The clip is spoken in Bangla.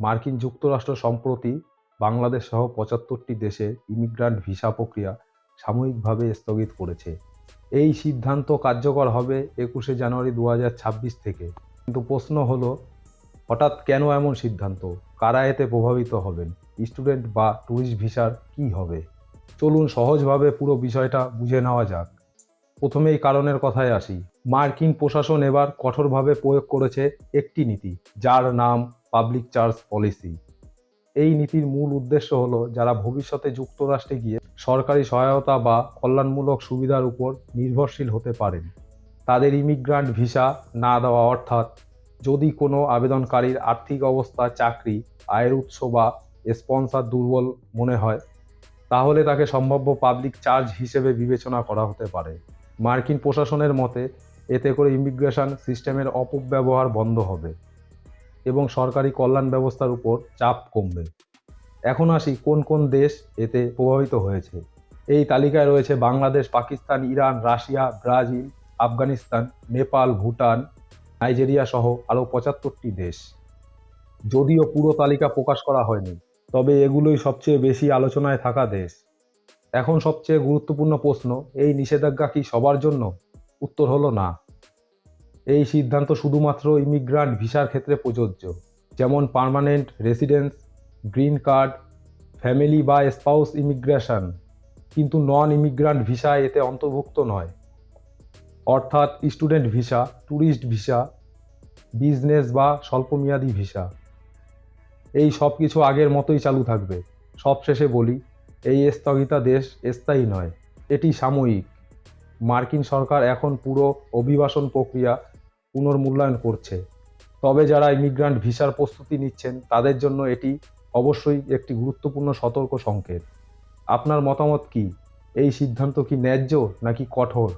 মার্কিন যুক্তরাষ্ট্র সম্প্রতি বাংলাদেশ সহ ৭৫টি দেশে ইমিগ্রান্ট ভিসা প্রক্রিয়া সাময়িকভাবে স্থগিত করেছে। এই সিদ্ধান্ত কার্যকর হবে ২১শে জানুয়ারি ২০২৬ থেকে। কিন্তু প্রশ্ন হলো, হঠাৎ কেন এমন সিদ্ধান্ত? কারা এতে প্রভাবিত হবেন? স্টুডেন্ট বা ট্যুরিস্ট ভিসার কী হবে? চলুন সহজভাবে পুরো বিষয়টা বুঝে নেওয়া যাক। প্রথমেই কারণের কথায় আসি। মার্কিন প্রশাসন এবার কঠোরভাবে প্রয়োগ করেছে একটি নীতি, যার নাম পাবলিক চার্জ পলিসি। এই নীতির মূল উদ্দেশ্য হলো, যারা ভবিষ্যতে যুক্তরাষ্ট্রে গিয়ে সরকারি সহায়তা বা কল্যাণমূলক সুবিধার উপর নির্ভরশীল হতে পারেন, তাদের ইমিগ্রান্ট ভিসা না দেওয়া। অর্থাৎ, যদি কোনো আবেদনকারীর আর্থিক অবস্থা, চাকরি, আয়ের উৎস বা স্পন্সর দুর্বল মনে হয়, তাহলে তাকে সম্ভাব্য পাবলিক চার্জ হিসেবে বিবেচনা করা হতে পারে। মার্কিন প্রশাসনের মতে, এতে করে ইমিগ্রেশন সিস্টেমের অপব্যবহার বন্ধ হবে এবং সরকারি কল্যাণ ব্যবস্থার উপর চাপ কমবে। এখন আসি কোন কোন দেশ এতে প্রভাবিত হয়েছে। এই তালিকায় রয়েছে Bangladesh, Pakistan, Iran, Russia, Brazil, Afghanistan, Nepal, Bhutan, Nigeria সহ আরও ৭৫টি দেশ। যদিও পুরো তালিকা প্রকাশ করা হয়নি, তবে এগুলোই সবচেয়ে বেশি আলোচনায় থাকা দেশ। এখন সবচেয়ে গুরুত্বপূর্ণ প্রশ্ন, এই নিষেধাজ্ঞা কি সবার জন্য? উত্তর হলো না। এই সিদ্ধান্ত শুধুমাত্র ইমিগ্রান্ট ভিসার ক্ষেত্রে প্রযোজ্য, যেমন permanent residence, green card, family বা স্পাউস ইমিগ্রেশন। কিন্তু নন ইমিগ্রান্ট ভিসা এতে অন্তর্ভুক্ত নয়। অর্থাৎ student visa, tourist visa, business বা স্বল্পমেয়াদী ভিসা, এই সব কিছু আগের মতোই চালু থাকবে। সবশেষে বলি, এই স্থগিতাদেশ স্থায়ী নয়, এটি সাময়িক। মার্কিন সরকার এখন পুরো অভিবাসন প্রক্রিয়া পুনর্মূল্যায়ন করছে। তবে যারা ইমিগ্রান্ট ভিসার প্রস্তুতি নিচ্ছেন, তাদের জন্য এটি অবশ্যই একটি গুরুত্বপূর্ণ সতর্ক সংকেত। আপনার মতামত কি? এই সিদ্ধান্ত কি ন্যায্য নাকি কঠোর?